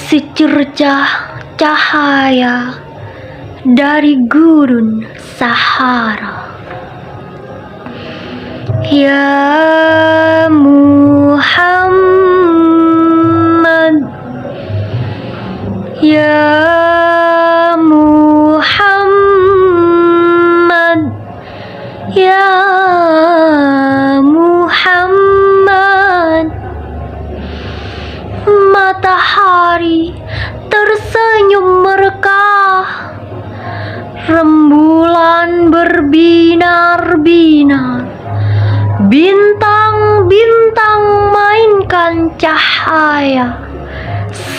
secercah cahaya dari gurun Sahara. Ya Muhammad, ya Muhammad, ya Muhammad. Matahari tersenyum merekah, rembulan berbinar-binar, bintang-bintang mainkan cahaya,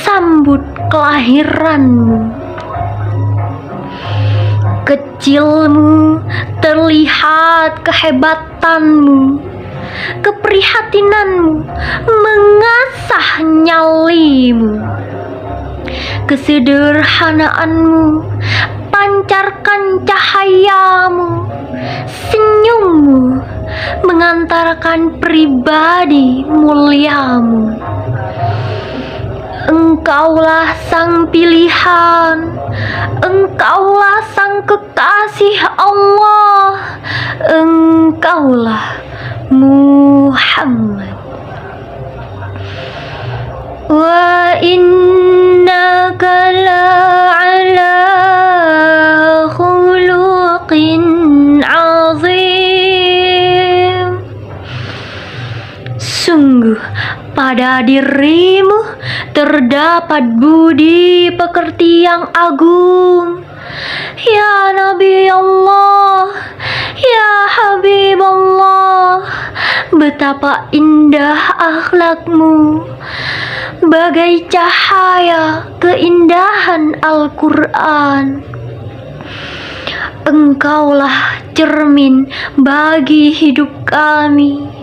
sambut kelahiranmu. Kecilmu terlihat kehebatanmu, keprihatinanmu mengasah nyalimu. Kesederhanaanmu pancarkan cahayamu, senyummu mengantarkan pribadi muliamu. Engkaulah sang pilihan, engkaulah sang kekasih Allah, engkaulah Muhammad. Wa innaka la'ala khuluqin azim. Sungguh pada dirimu terdapat budi pekerti yang agung. Ya Nabi Allah, ya Habib Allah, betapa indah akhlakmu, bagai cahaya keindahan Al-Quran. Engkaulah cermin bagi hidup kami.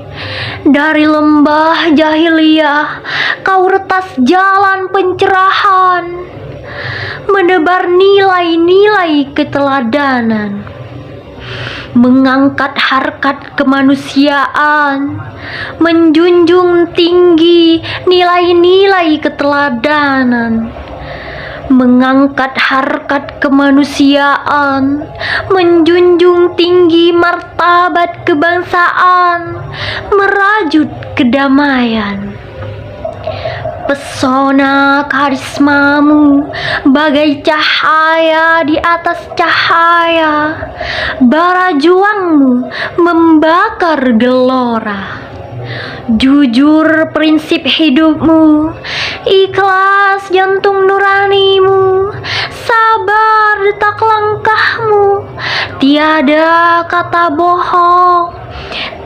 Dari lembah jahiliyah kau retas jalan pencerahan, menebar nilai-nilai keteladanan, mengangkat harkat kemanusiaan, menjunjung tinggi nilai-nilai keteladanan, mengangkat harkat kemanusiaan, menjunjung tinggi martabat kebangsaan, merajut kedamaian. Pesona karismamu bagai cahaya di atas cahaya, bara juangmu membakar gelora. Jujur prinsip hidupmu, ikhlas jantung nuranimu, sabar detak langkahmu, tiada kata bohong,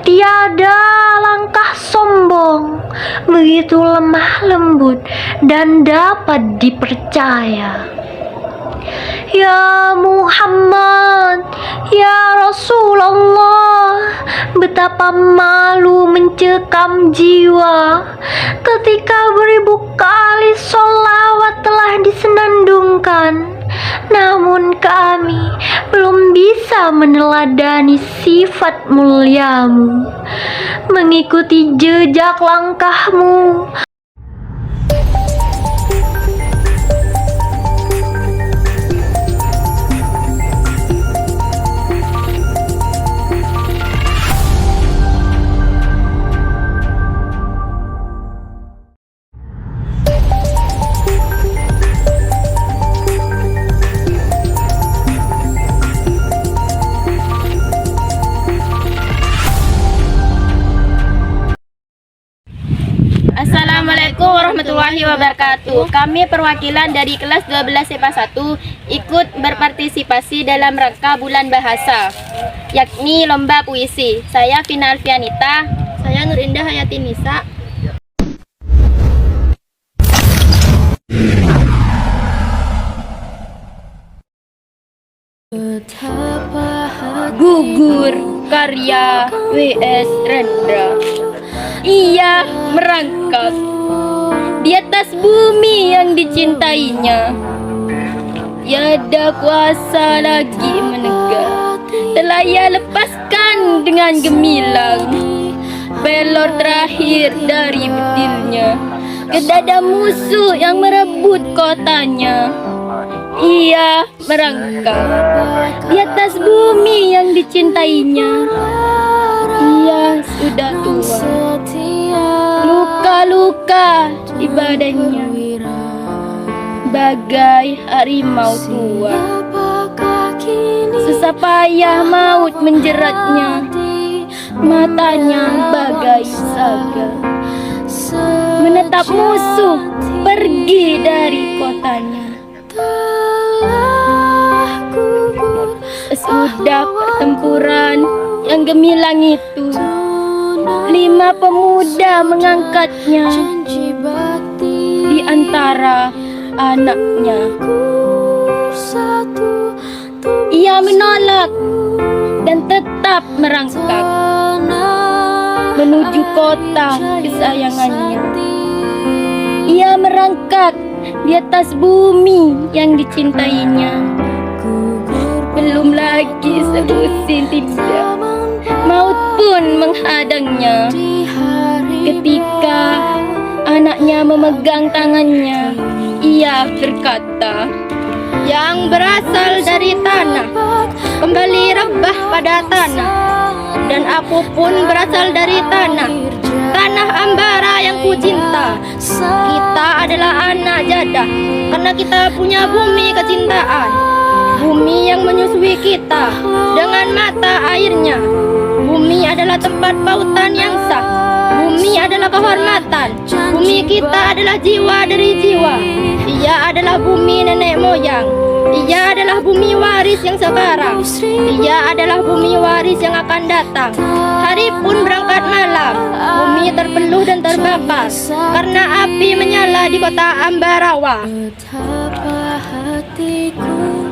tiada langkah sombong, begitu lemah lembut dan dapat dipercaya. Ya Muhammad, ya Rasulullah, betapa malu mencekam jiwa ketika beribu kali sholawat telah disenandungkan, namun kami belum bisa meneladani sifat muliamu, mengikuti jejak langkahmu. Assalamualaikum warahmatullahi wabarakatuh. Kami perwakilan dari kelas 12 IPA 1 ikut berpartisipasi dalam rangka bulan bahasa, yakni lomba puisi. Saya Vina Alfianita. Saya Nurindah Hayati Nisa. Gugur karya W.S. Rendra. Ia merangkak di atas bumi yang dicintainya. Tiada kuasa lagi menegak, telah ia lepaskan dengan gemilang. Pelor terakhir dari bedilnya ke dada musuh yang merebut kotanya. Ia merangkak di atas bumi yang dicintainya. Ia sudah tua, luka-luka di badannya, bagai harimau tua. Susah payah maut menjeratnya, matanya bagai saga, menetap musuh pergi dari kotanya. Sesudah pertempuran yang gemilang itu, 5 pemuda mengangkatnya di antara anaknya. Ia menolak dan tetap merangkak menuju kota kesayangannya. Ia merangkak di atas bumi yang dicintainya. Belum lagi selusin tindak, maut pun menghadangnya. Ketika anaknya memegang tangannya, ia berkata, "Yang berasal dari tanah, kembali rebah pada tanah. Dan aku pun berasal dari tanah, tanah Ambara yang ku cinta. Kita adalah anak jadah, karena kita punya bumi kecintaan. Bumi yang menyusui kita dengan mata airnya. Bumi adalah tempat pautan yang sah. Bumi adalah kehormatan. Bumi kita adalah jiwa dari jiwa. Ia adalah bumi nenek moyang. Ia adalah bumi waris yang sekarang. Ia adalah bumi waris yang akan datang. Hari pun berangkat malam. Bumi terpeluh dan terbakar karena api menyala di kota Ambarawa."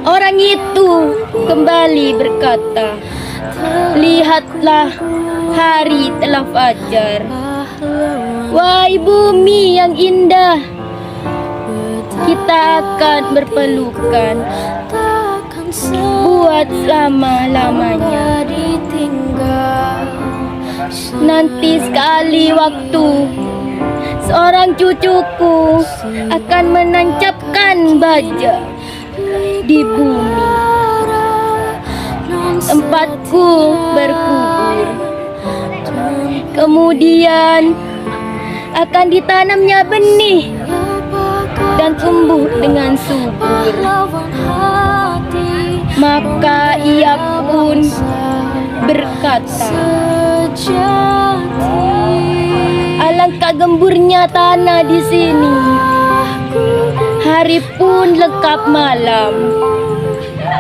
Orang itu kembali berkata, "Lihatlah, hari telah fajar. Wahai bumi yang indah, kita akan berpelukan buat selama-lamanya. Nanti sekali waktu, seorang cucuku akan menancapkan baja di bumi, tempatku berkubur. Kemudian akan ditanamnya benih dan tumbuh dengan subur. Maka ia pun berkata, alangkah gemburnya tanah di sini. Hari pun lengkap malam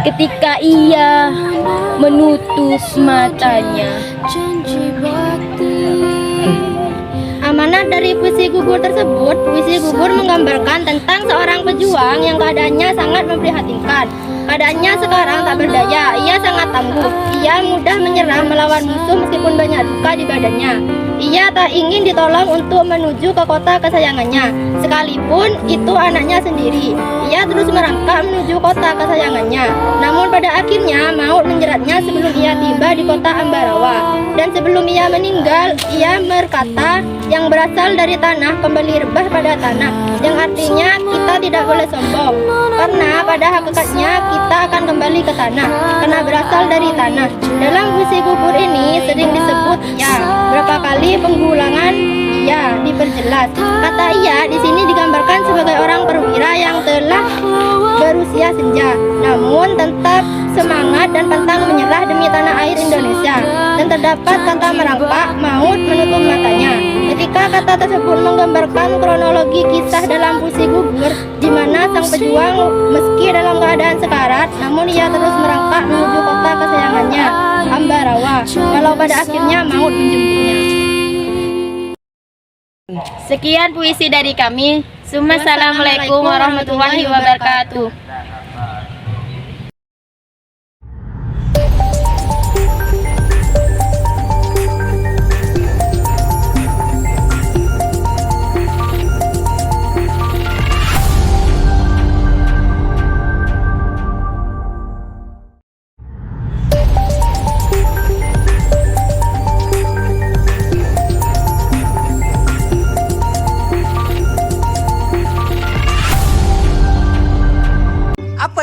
ketika ia menutup matanya." Amanat dari puisi gugur tersebut, puisi gugur menggambarkan tentang seorang pejuang yang keadaannya sangat memprihatinkan. Keadaannya sekarang tak berdaya, ia sangat tangguh. Ia mudah menyerah melawan musuh meskipun banyak luka di badannya. Ia tak ingin ditolong untuk menuju ke kota kesayangannya, sekalipun itu anaknya sendiri. Ia terus merangkak menuju kota kesayangannya. Namun pada akhirnya maut menjeratnya sebelum ia tiba di kota Ambarawa. Dan sebelum ia meninggal, ia berkata, "Yang berasal dari tanah kembali rebah pada tanah," yang artinya kita tidak boleh sombong, karena pada hakikatnya kita akan kembali ke tanah, karena berasal dari tanah. Dalam puisi gugur ini sering disebut "ya", berapa kali pengulangan "ya" diperjelas. Kata "ya" di sini digambarkan sebagai orang perwira yang telah berusia senja, namun tetap semangat dan pantang menyerah demi tanah air Indonesia. Dan terdapat kata merangkak, maut menutup matanya. Ketika kata tersebut menggambarkan kronologi kisah dalam puisi gugur, di mana sang pejuang meski dalam keadaan sekarat, namun ia terus merangkak menuju kota kesayangannya, Ambarawa, walau pada akhirnya maut menjemputnya. Sekian puisi dari kami. Assalamualaikum warahmatullahi wabarakatuh.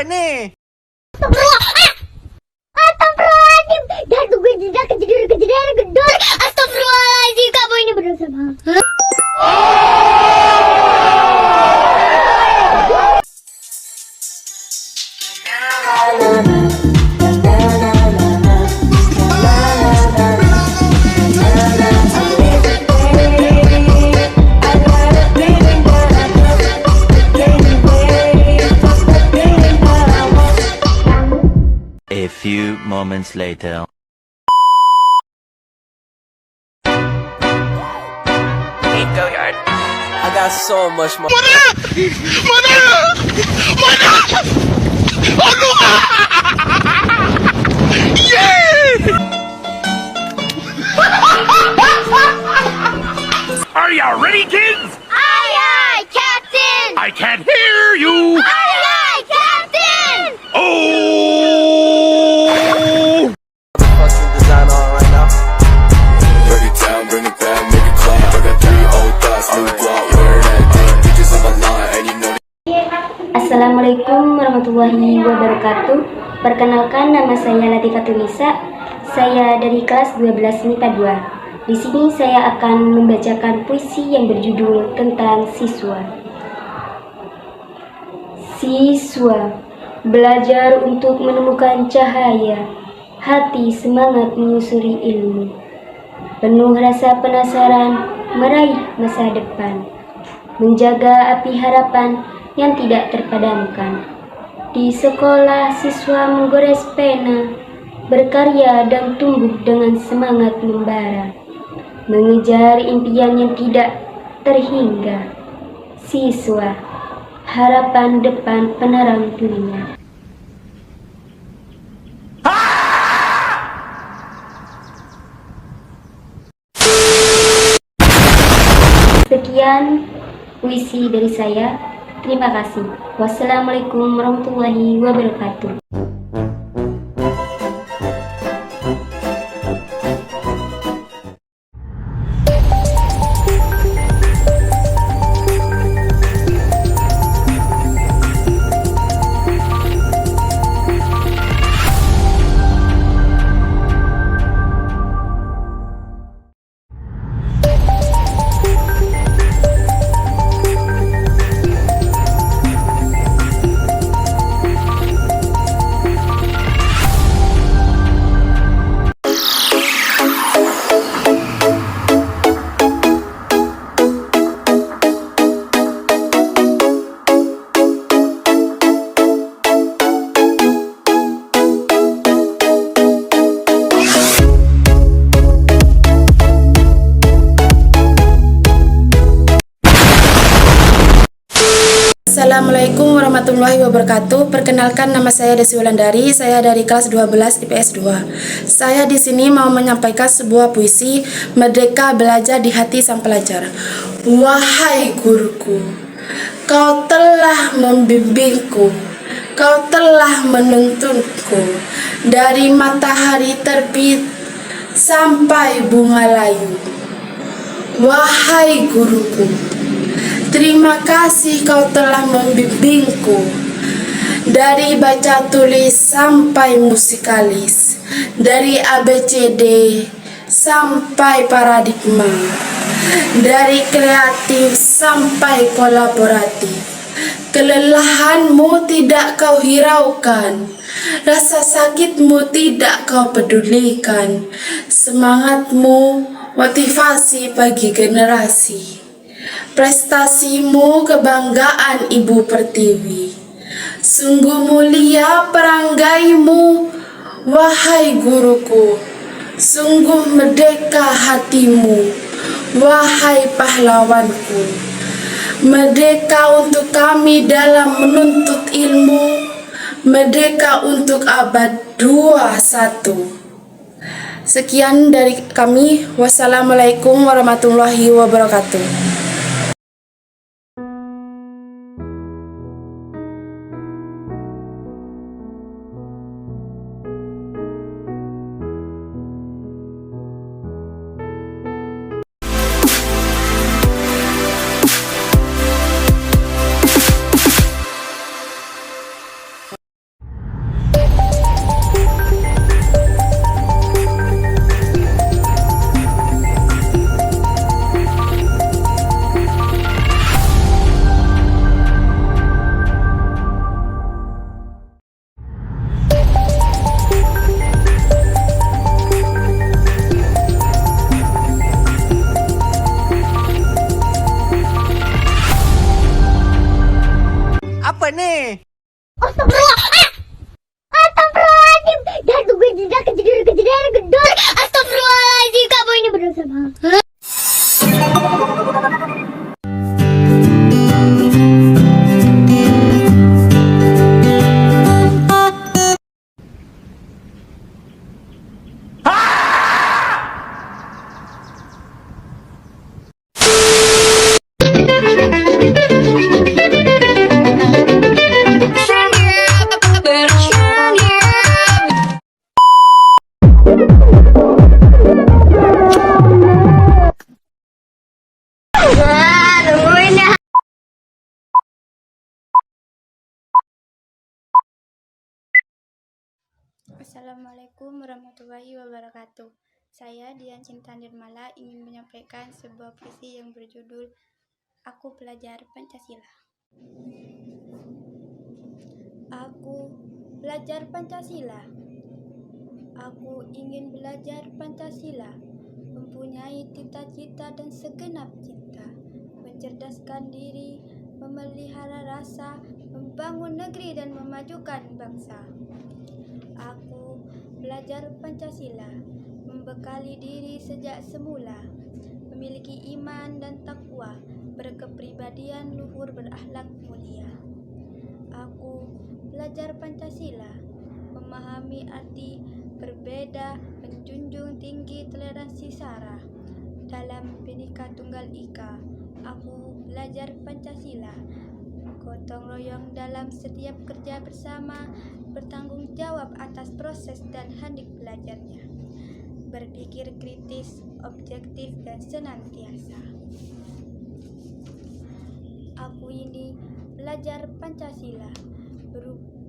ini? Astagfirullahaladzim. Dan gue tidak kejadian gedor. Astagfirullahaladzim, kamu ini berdosa banget. A few moments later. I got so much more. Are you ready, kids? Aye, aye, Captain. I can't hear you. Aye, aye, Captain. Oh! Fucking design on right now. Break it down, bring it back, make it clap. I got 3 old thoughts, new guap, wear that dick. Bitches on my line, and you know. Assalamualaikum warahmatullahi wabarakatuh. Perkenalkan, nama saya Latifatul Nisa. Saya dari kelas 12 MIPA 2. Di sini saya akan membacakan puisi yang berjudul tentang siswa. Siswa, belajar untuk menemukan cahaya, hati semangat menyusuri ilmu. Penuh rasa penasaran, meraih masa depan. Menjaga api harapan yang tidak terpadamkan. Di sekolah siswa menggores pena, berkarya dan tumbuh dengan semangat membara. Mengejar impian yang tidak terhingga. Siswa, harapan depan penerang dunia. Sekian puisi dari saya. Terima kasih. Wassalamualaikum warahmatullahi wabarakatuh. Assalamualaikum warahmatullahi wabarakatuh. Perkenalkan, nama saya Desi Wulandari. Saya dari kelas 12 IPS 2. Saya di sini mau menyampaikan sebuah puisi, Merdeka Belajar di Hati Sang Pelajar. Wahai guruku, kau telah membimbingku, kau telah menuntunku dari matahari terbit sampai bunga layu. Wahai guruku, terima kasih kau telah membimbingku dari baca tulis sampai musikalis, dari ABCD sampai paradigma, dari kreatif sampai kolaboratif. Kelelahanmu tidak kau hiraukan, rasa sakitmu tidak kau pedulikan. Semangatmu motivasi bagi generasi. Prestasimu kebanggaan Ibu Pertiwi. Sungguh mulia peranggaimu, wahai guruku. Sungguh merdeka hatimu, wahai pahlawanku. Merdeka untuk kami dalam menuntut ilmu, merdeka untuk abad 21. Sekian dari kami. Wassalamualaikum warahmatullahi wabarakatuh. apa nih? Astagfirullah. Astagfirullahaladzim. Jangan gue tidak kejadian gedor. Astagfirullahaladzim, kamu ini berdosa banget. Assalamualaikum warahmatullahi wabarakatuh. Saya Dian Cinta Nirmala ingin menyampaikan sebuah puisi yang berjudul Aku Pelajar Pancasila. Aku belajar Pancasila. Aku ingin belajar Pancasila, mempunyai cita-cita dan segenap cinta, mencerdaskan diri, memelihara rasa, membangun negeri dan memajukan bangsa. Aku belajar Pancasila, membekali diri sejak semula, memiliki iman dan takwa, berkepribadian luhur berakhlak mulia. Aku belajar Pancasila, memahami arti berbeda, menjunjung tinggi toleransi sara. Dalam Bhinneka Tunggal Ika, aku belajar Pancasila, gotong royong dalam setiap kerja bersama, bertanggung jawab atas proses dan handik belajarnya, berpikir kritis, objektif, dan senantiasa. Aku ini belajar Pancasila,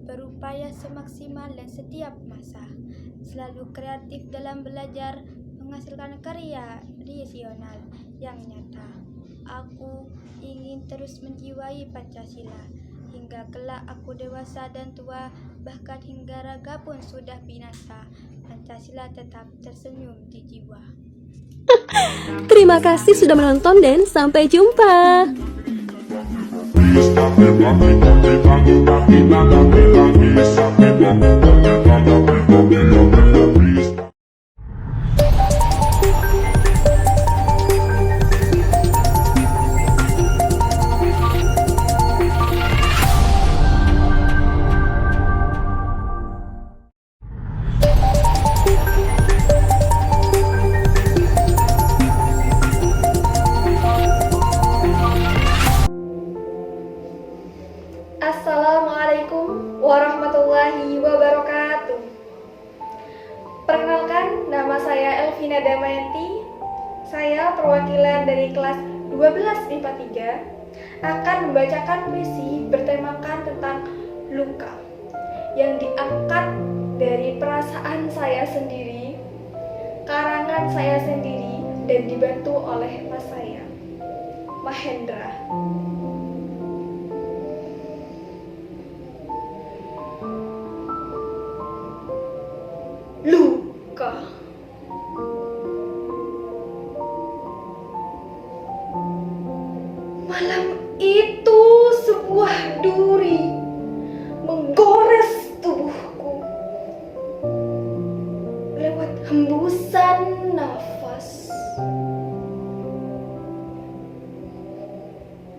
berupaya semaksimal dan setiap masa, selalu kreatif dalam belajar, menghasilkan karya rasional yang nyata. Aku ingin terus menjiwai Pancasila, hingga kelak aku dewasa dan tua, bahkan hingga raga pun sudah binasa, Pancasila tetap tersenyum di jiwa. Terima kasih sudah menonton dan sampai jumpa. Assalamualaikum warahmatullahi wabarakatuh. Perkenalkan, nama saya Elvina Damayanti. Saya perwakilan dari kelas 12 IPA 3 akan membacakan puisi bertemakan tentang luka yang diangkat dari perasaan saya sendiri, karangan saya sendiri, dan dibantu oleh mas saya, Mahendra. Luka. Malam itu sebuah duri menggores tubuhku lewat hembusan nafas,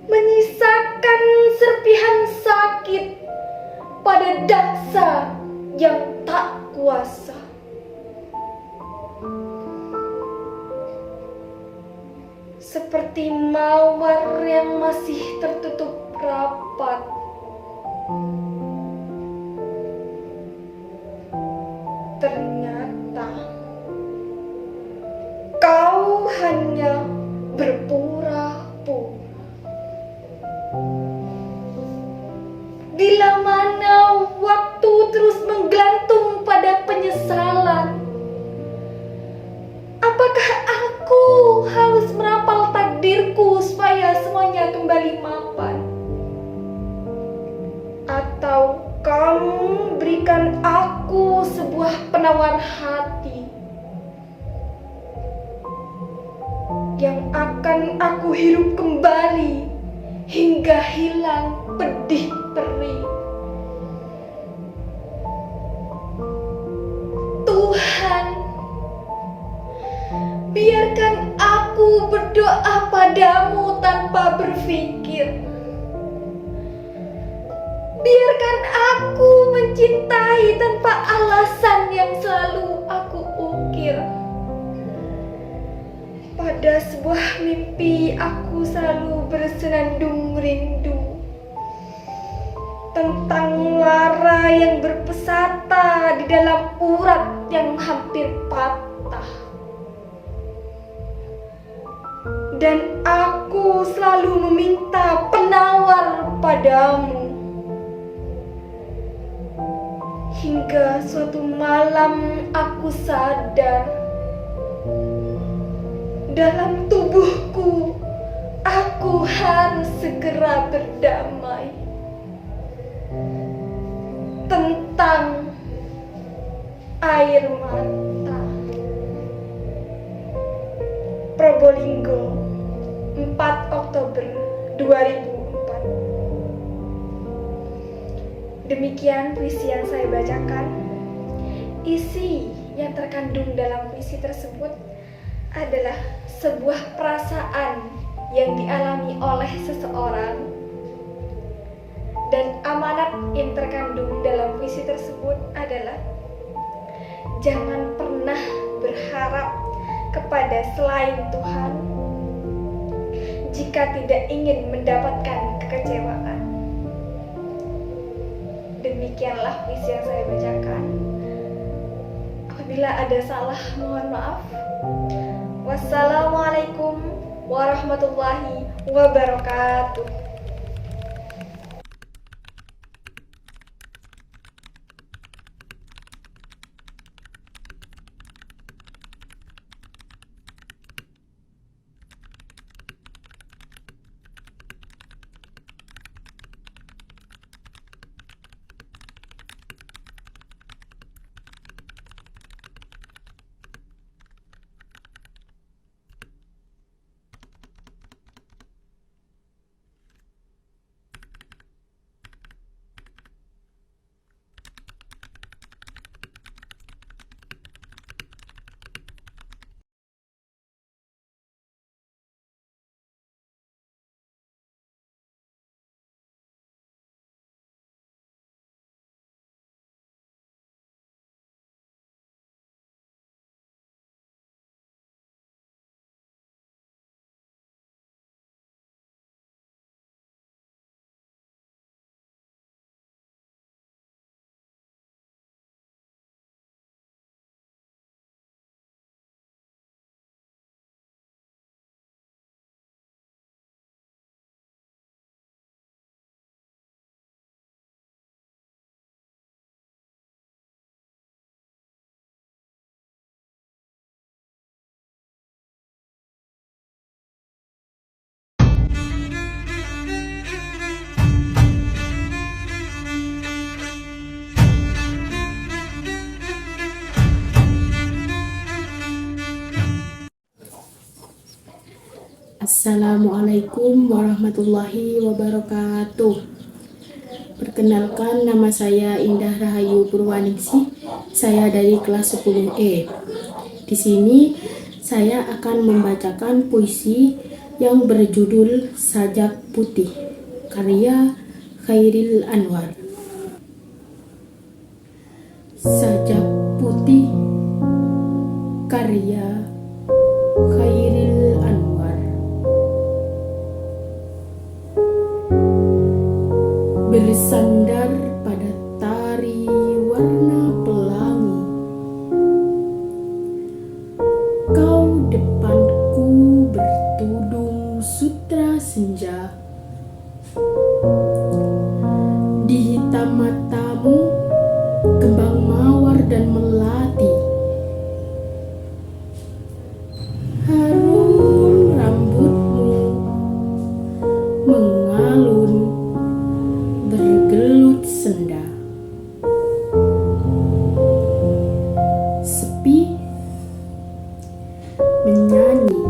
menyisakan serpihan sakit pada daksa yang tak kuasa. Seperti mawar yang masih tertutup rapat, ternyata kau hanya berpura-pura. Bila mana waktu terus menggelantung pada penyesalan, apakah aku harus merapal takdirku supaya semuanya kembali mapan? Atau kamu berikan aku sebuah penawar hati yang akan aku hirup kembali hingga hilang pedih perih? padamu tanpa berpikir. Biarkan aku mencintai tanpa alasan yang selalu aku ukir. Pada sebuah mimpi aku selalu bersenandung rindu tentang lara yang berpesata di dalam urat yang hampir patah. Dan aku selalu meminta penawar padamu. Hingga suatu malam aku sadar, dalam tubuhku aku harus segera berdamai tentang air mata. Probolinggo, 4 Oktober 2004. Demikian puisi yang saya bacakan. Isi yang terkandung dalam puisi tersebut adalah sebuah perasaan yang dialami oleh seseorang, dan amanat yang terkandung dalam puisi tersebut adalah jangan pernah berharap kepada selain Tuhan jika tidak ingin mendapatkan kekecewaan. Demikianlah puisi yang saya bacakan. Apabila ada salah, mohon maaf. Wassalamualaikum warahmatullahi wabarakatuh. Assalamualaikum warahmatullahi wabarakatuh. Perkenalkan, nama saya Indah Rahayu Purwaningsih. Saya dari kelas 10E. Di sini saya akan membacakan puisi yang berjudul Sajak Putih, karya Khairil Anwar. Sajak Putih, karya Khairil Anwar. Bersandar pada tari warna pelangi, kau depanku bertudung sutra senja. Di hitam matamu kembang mawar dan melati, harum rambutmu mengalun bergelut senda. Sepi menyanyi,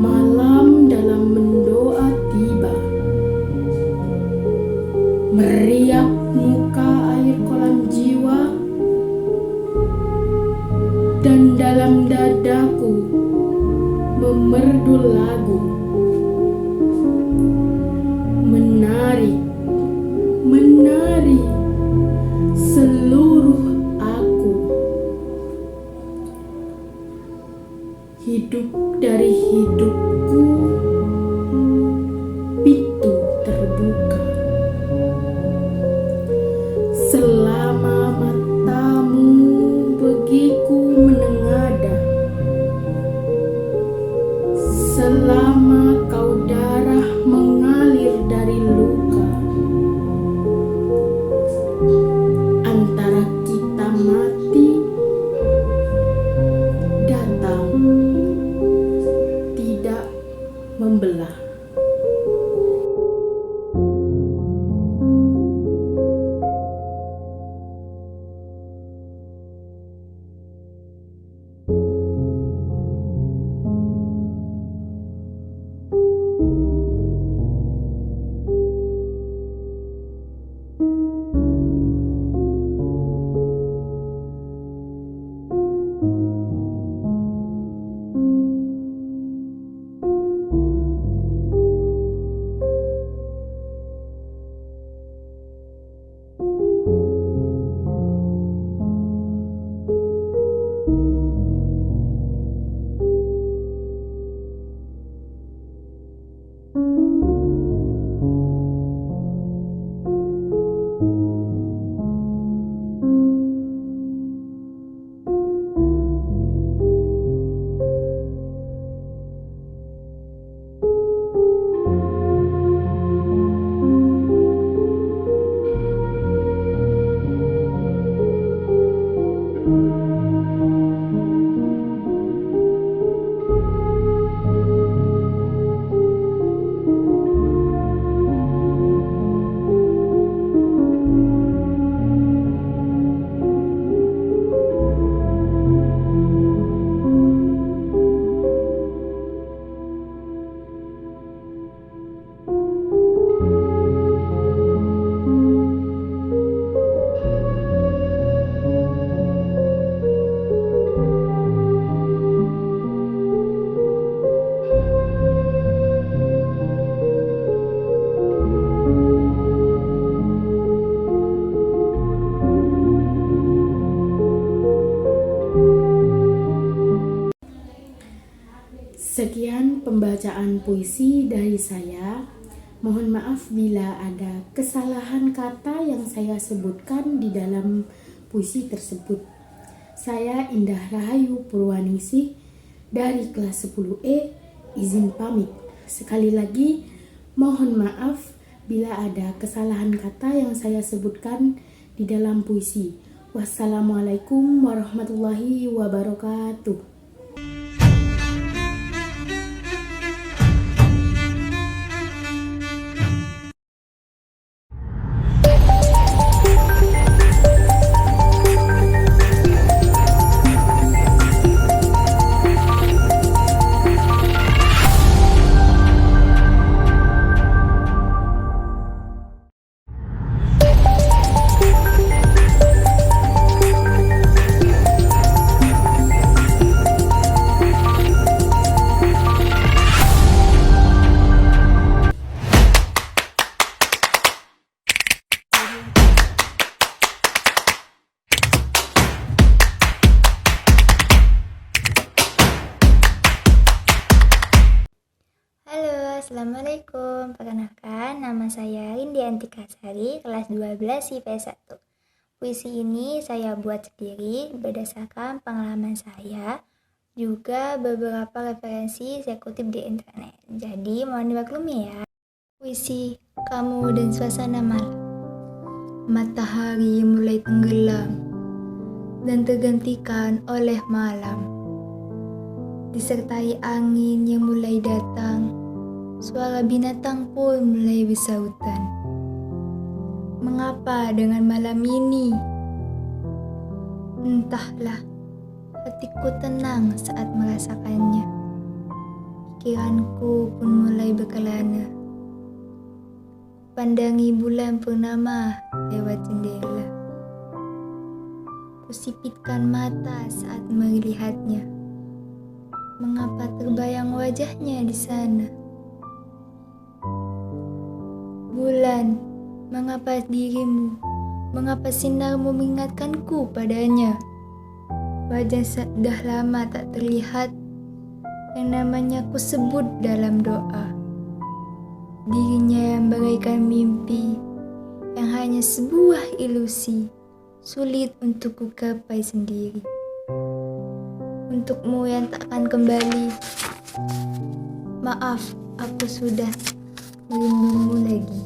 malam dalam mendoa tiba, meriap muka air kolam jiwa, dan dalam dadaku memerdu lagu, menari, menari seluruh aku. Hidup dari hidupku, pintu terbuka. Selama matamu bagiku menengadah, selama kau darah mengalir dari luka, antara kita mati datang, tidak membelah. Sekian pembacaan puisi dari saya. Mohon maaf bila ada kesalahan kata yang saya sebutkan di dalam puisi tersebut. Saya Indah Rahayu Purwaningsih dari kelas 10E, izin pamit. Sekali lagi, mohon maaf bila ada kesalahan kata yang saya sebutkan di dalam puisi. Wassalamualaikum warahmatullahi wabarakatuh. Assalamualaikum, perkenalkan nama saya Rindi Antikasari, kelas 12 IPS 1. Puisi ini saya buat sendiri berdasarkan pengalaman saya, juga beberapa referensi saya kutip di internet. Jadi mohon dimaklumi ya. Puisi Kamu dan Suasana Malam. Matahari mulai tenggelam dan tergantikan oleh malam, disertai angin yang mulai datang. Suara binatang pun mulai bersautan. Mengapa dengan malam ini? Entahlah, hatiku tenang saat merasakannya. Pikiranku pun mulai berkelana. Pandangi bulan purnama lewat jendela. Kusipitkan mata saat melihatnya. Mengapa terbayang wajahnya di sana? Bulan, mengapa dirimu, mengapa sinarmu mengingatkanku padanya? Wajah sudah lama tak terlihat, yang namanya ku sebut dalam doa. Dirinya yang bagaikan mimpi, yang hanya sebuah ilusi, sulit untuk ku gapai sendiri. Untukmu yang takkan kembali, maaf, aku sudah merindumu lagi.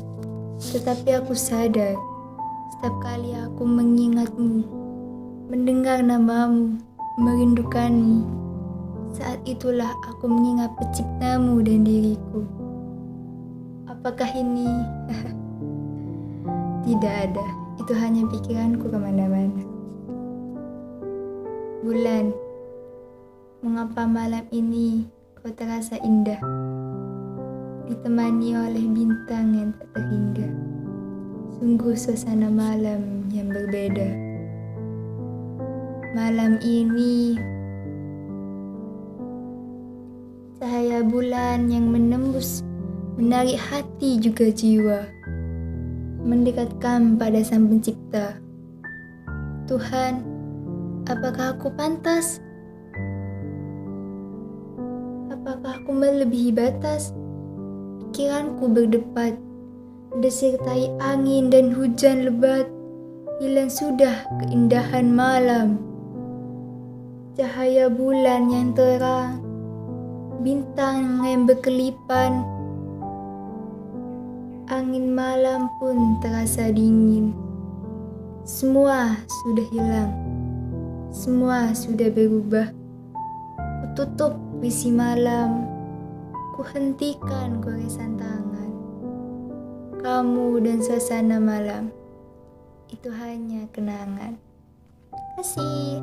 Tetapi aku sadar, setiap kali aku mengingatmu, mendengar namamu, merindukanmu, saat itulah aku mengingat penciptamu dan diriku. Apakah ini? Tidak ada, itu hanya pikiranku kemana-mana. Bulan, mengapa malam ini kau terasa indah, ditemani oleh bintang yang tak terhingga? Sungguh suasana malam yang berbeda. Malam ini cahaya bulan yang menembus, menarik hati juga jiwa, mendekatkan pada Sang Pencipta. Tuhan, apakah aku pantas? Apakah aku melebihi batas? Pikiranku berdebat, disertai angin dan hujan lebat. Hilang sudah keindahan malam, cahaya bulan yang terang, bintang yang berkelipan. Angin malam pun terasa dingin. Semua sudah hilang, semua sudah berubah. Ku tutup puisi malam, ku hentikan goresan tangan. Kamu dan suasana malam, itu hanya kenangan. Kasih.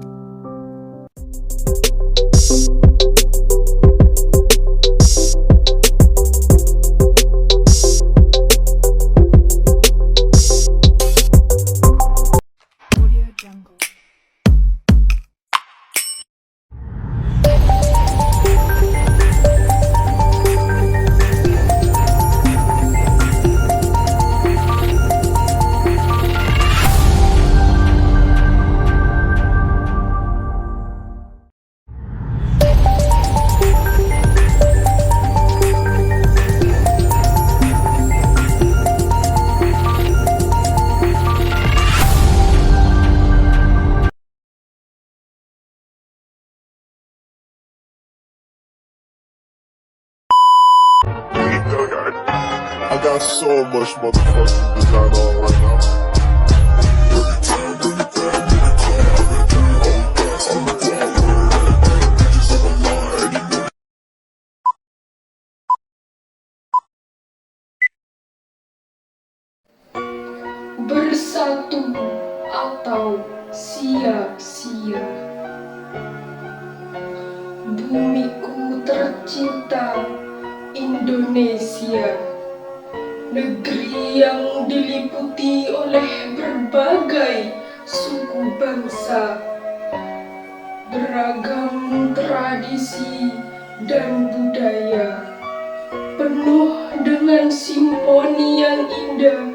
I got so much motherfucking design on right now. Bersatu atau sia-sia. Bumiku tercinta Indonesia, negeri yang diliputi oleh berbagai suku bangsa, beragam tradisi dan budaya, penuh dengan simfoni yang indah,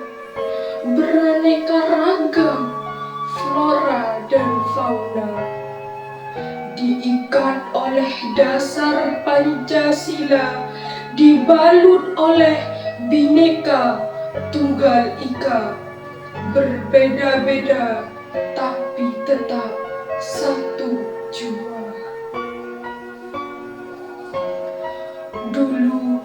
beraneka ragam flora dan fauna, diikat oleh dasar Pancasila, dibalut oleh Bhinneka Tunggal Ika, berbeda-beda tapi tetap satu jua. Dulu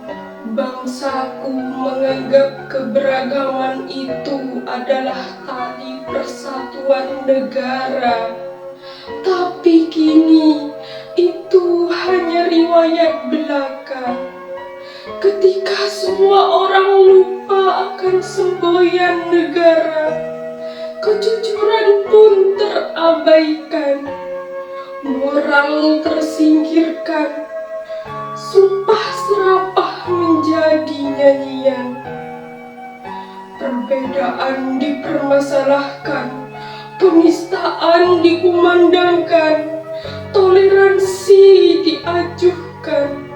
bangsaku menganggap keberagaman itu adalah tali persatuan negara, tapi kini itu hanya riwayat belaka. Ketika semua orang lupa akan semboyan negara, kejujuran pun terabaikan, moral tersingkirkan, sumpah serapah menjadi nyanyian. Perbedaan dipermasalahkan, penistaan dikumandangkan, toleransi diajukan. dibutuhkan,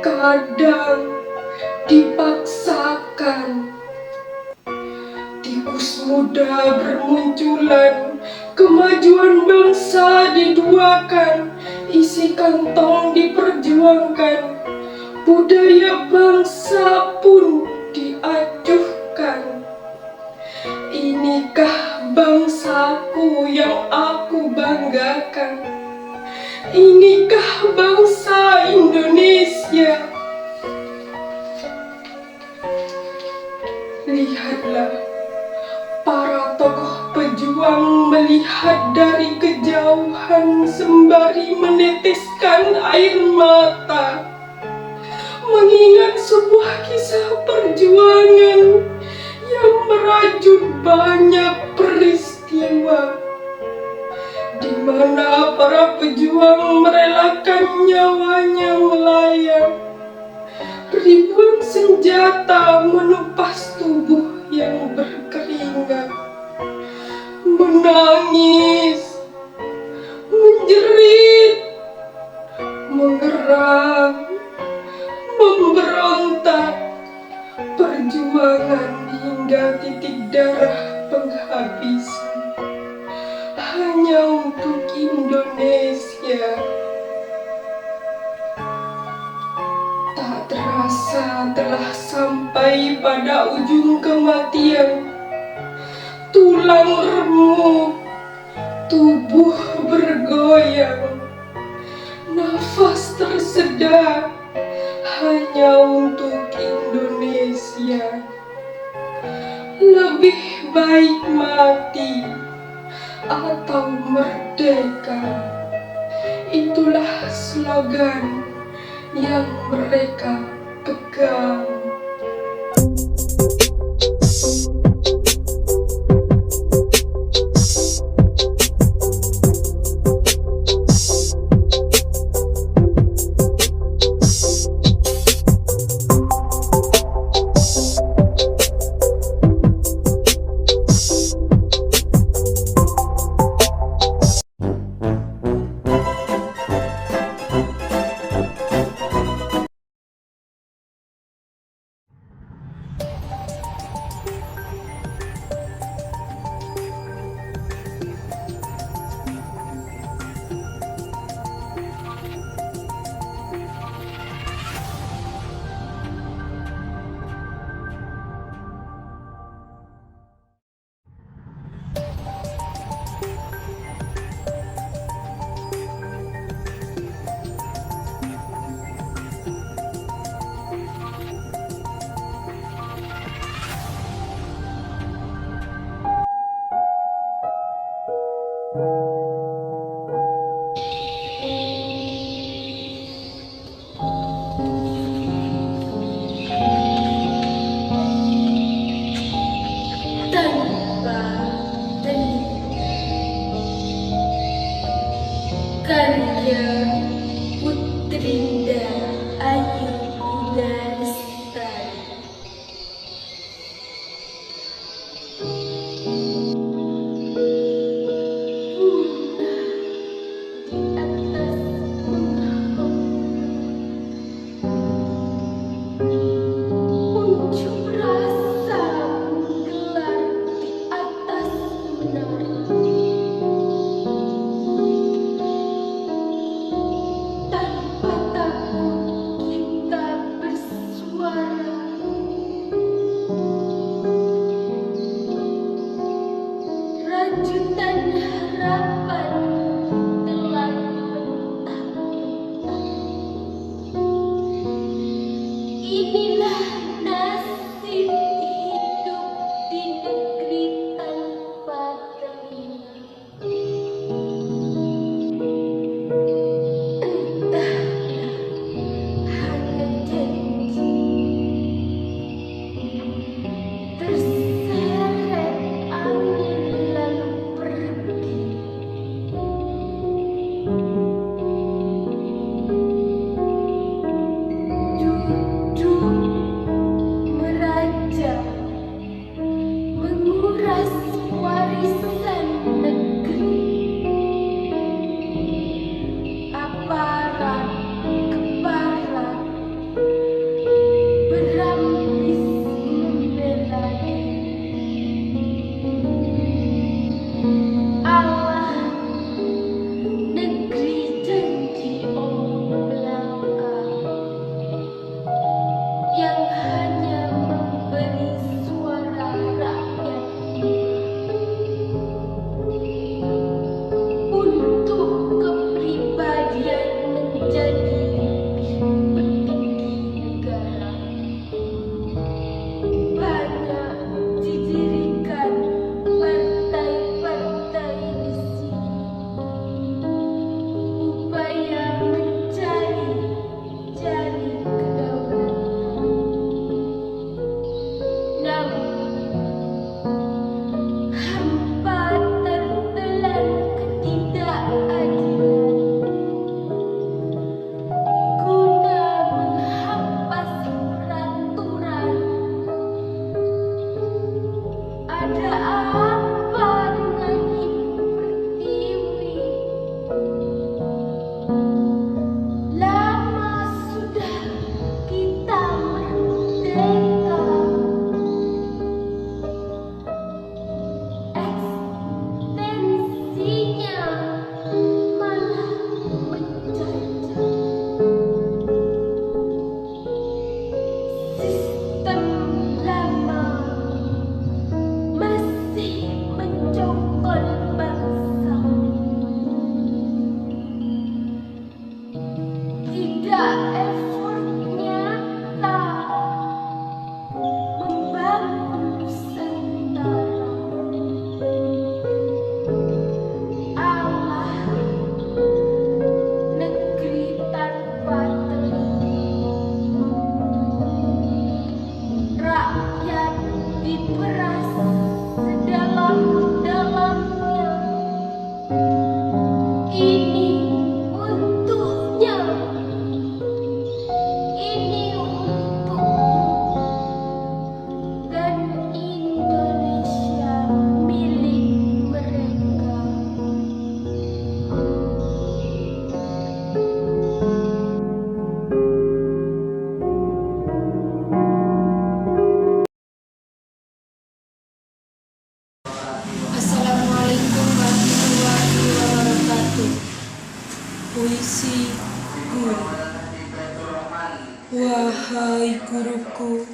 kadang dipaksakan. Tikus muda bermunculan, kemajuan bangsa diduakan, isi kantong diperjuangkan, budaya bangsa pun diajukan. Inikah bangsaku yang aku banggakan? Inikah bangsa Indonesia? Lihatlah, para tokoh pejuang melihat dari kejauhan sembari meneteskan air mata, mengingat sebuah kisah perjuangan yang merajut banyak peristiwa, di mana para pejuang merelakan nyawanya melayang. Ribuan senjata menumpas tubuh yang berkeringat, menangis, menjerit, mengerang, memberontak, perjuangan hingga titik darah penghabisan, hanya untuk Indonesia. Tak terasa telah sampai pada ujung kematian, tulang remuk, tubuh bergoyang, nafas tersedak, hanya untuk Indonesia. Lebih baik mati atau merdeka, itulah slogan yang mereka pegang. Karya Putrinda Ayu Bunda Lestari. hampa tertelan ketidakadilan guna menghampas peraturan. Ada apa dengan ibu pertiwi? Lama sudah kita merdeka. Ekstensinya malah menjajah. Sistem lama masih mencokol bangsa. Tidak effort nyata membangun Nusantara. Allah negeri tanpa teliti. Rakyat diperas sedalam-dalamnya. Ini untuknya. Ini untukmu. Dan Indonesia milik mereka. Assalamualaikum warahmatullahi wabarakatuh. Puisi Guru. Wahai guruku,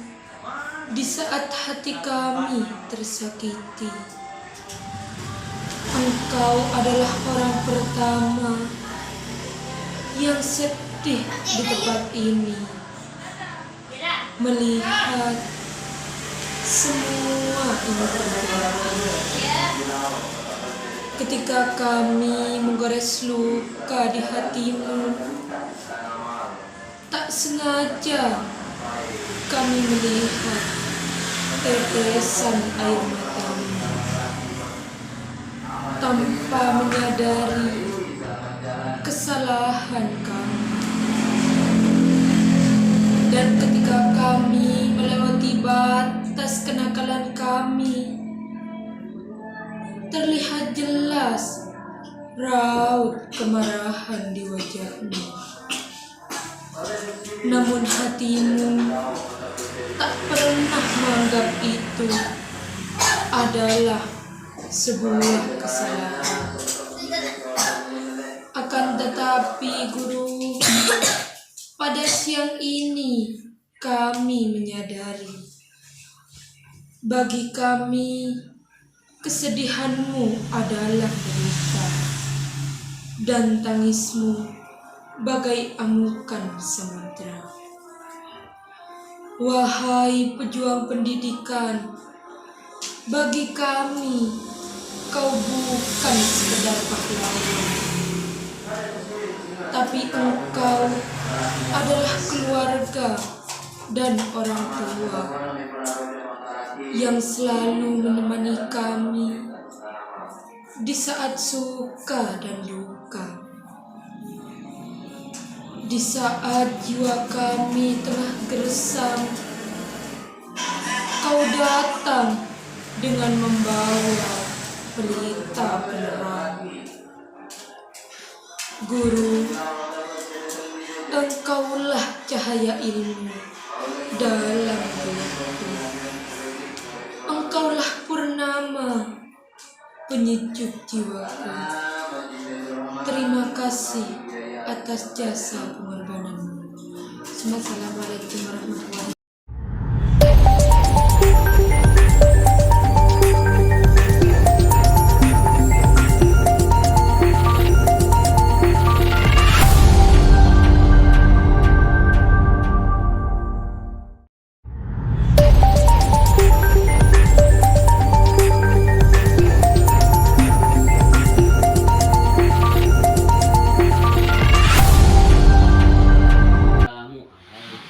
di saat hati kami tersakiti, engkau adalah orang pertama yang sedih di tempat ini, melihat semua ini terjadi. Ketika kami menggores luka di hatimu, tak sengaja kami melihat tetesan air matamu. Tanpa menyadari kesalahan kami. Dan ketika kami melewati batas kenakalan kami, terlihat jelas raut kemarahan di wajahmu. Namun hatimu tak pernah menganggap itu adalah sebuah kesalahan. Akan tetapi guru, pada siang ini kami menyadari, bagi kami kesedihanmu adalah derita, dan tangismu bagai amukan samudra. Wahai pejuang pendidikan, bagi kami kau bukan sekedar pahlawan, tapi engkau adalah keluarga dan orang tua yang selalu menemani kami di saat suka dan duka. Di saat jiwa kami tengah gersang, kau datang dengan membawa pelita penerang. Guru, engkaulah cahaya ilmu dalam gelapku. Engkaulah purnama penyejuk jiwaku. Terima kasih atas jasa pengorbananmu. Assalamualaikum warahmatullahi wabarakatuh.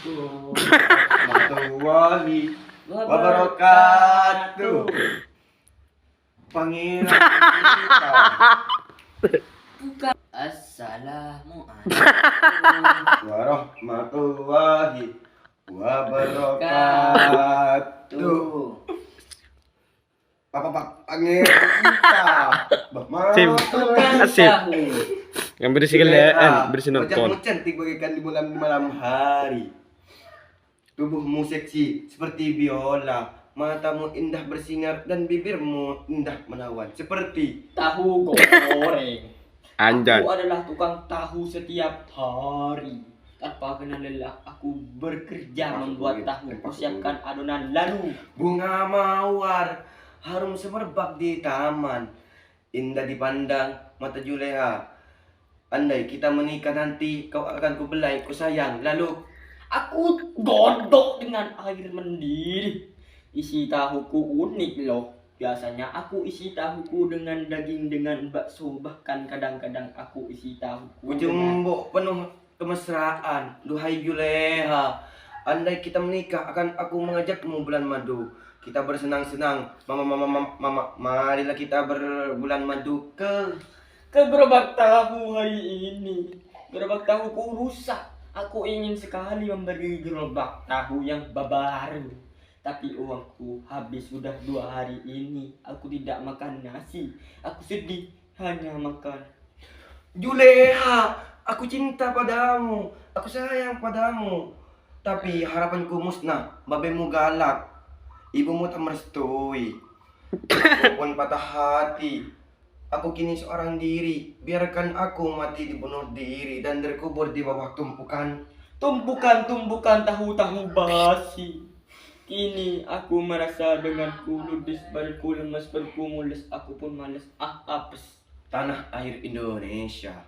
Assalamualaikum. Pangeran kita. Assalamualaikum Warahmatullahi wabarakatuh. Pak Pangeran kita. Asik. Yang berisi kalian, berisi nonton. Wajahmu cantik bagaikan di malam hari. Tubuhmu seksi seperti biola. Matamu indah bersinar dan bibirmu indah menawan seperti tahu goreng. Anjay. Aku adalah tukang tahu setiap hari. Tanpa kenal lelah, aku bekerja membuat tahu. Persiapkan adonan lalu. Bunga mawar harum semerbak di taman, indah dipandang mata Juleha. Andai kita menikah nanti, kau akan kubelai, ku sayang. Lalu aku godok dengan air mendidih. Isi tahuku unik loh. Biasanya aku isi tahuku dengan daging dengan bakso. Bahkan kadang-kadang aku isi tahuku ujung penuh kemesraan. Duhai Juleha, andai kita menikah, akan aku mengajakmu bulan madu. Kita bersenang-senang, mama, marilah kita berbulan madu ke gerobak tahu hari ini. Gerobak tahuku rusak. Aku ingin sekali memberi gerobak tahu yang baru. Tapi uangku habis sudah 2 hari ini. Aku tidak makan nasi. Aku sedih hanya makan. Juleha, aku cinta padamu. Aku sayang padamu. Tapi harapanku musnah. Babemu galak. Ibumu tak merestui. Aku pun patah hati. Aku kini seorang diri. Biarkan aku mati dibunuh diri dan terkubur di bawah tumpukan tahu-tahu basi. Kini aku merasa denganku ludes, badanku lemas, perutku mules, aku pun malas. Apes. Tanah air Indonesia.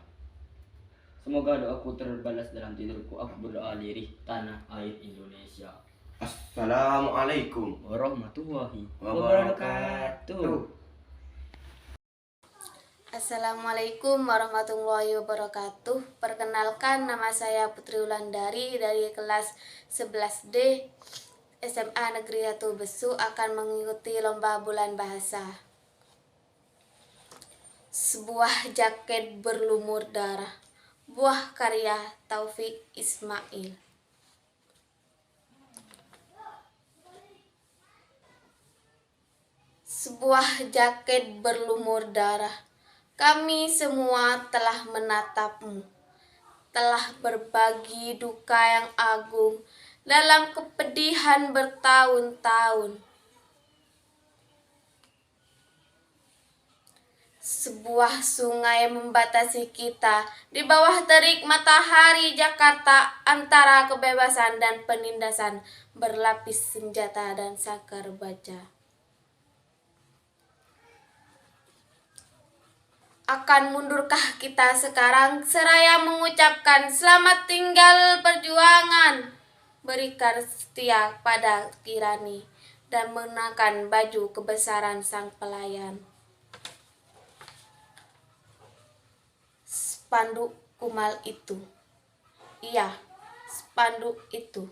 Semoga doaku terbalas dalam tidurku. Aku berdoa lirih. Tanah air Indonesia. Assalamualaikum warahmatullahi wabarakatuh. Assalamualaikum warahmatullahi wabarakatuh. Perkenalkan, nama saya Putri Wulandari dari kelas 11D SMA Negeri 1 Besu akan mengikuti lomba bulan bahasa. Sebuah jaket berlumur darah. Buah karya Taufik Ismail. Sebuah jaket berlumur darah. Kami semua telah menatapmu, telah berbagi duka yang agung dalam kepedihan bertahun-tahun. Sebuah sungai membatasi kita di bawah terik matahari Jakarta, antara kebebasan dan penindasan, berlapis senjata dan sakar baja. Akan mundurkah kita sekarang seraya mengucapkan selamat tinggal perjuangan? Berikan setia pada Kirani dan mengenakan baju kebesaran sang pelayan. Spanduk kumal itu, iya, spanduk itu.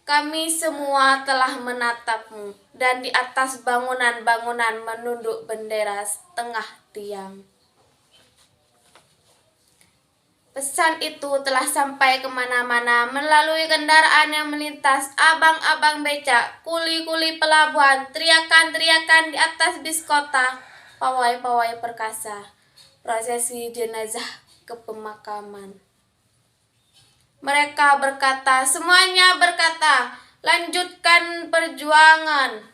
Kami semua telah menatapmu, dan di atas bangunan-bangunan menunduk bendera setengah tiang. Pesan itu telah sampai kemana-mana melalui kendaraan yang melintas, abang-abang becak, kuli-kuli pelabuhan, teriakan-teriakan di atas bis kota, pawai-pawai perkasa, prosesi jenazah ke pemakaman. Mereka berkata, semuanya berkata, lanjutkan perjuangan.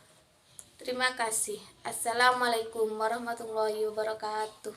Terima kasih. Assalamualaikum warahmatullahi wabarakatuh.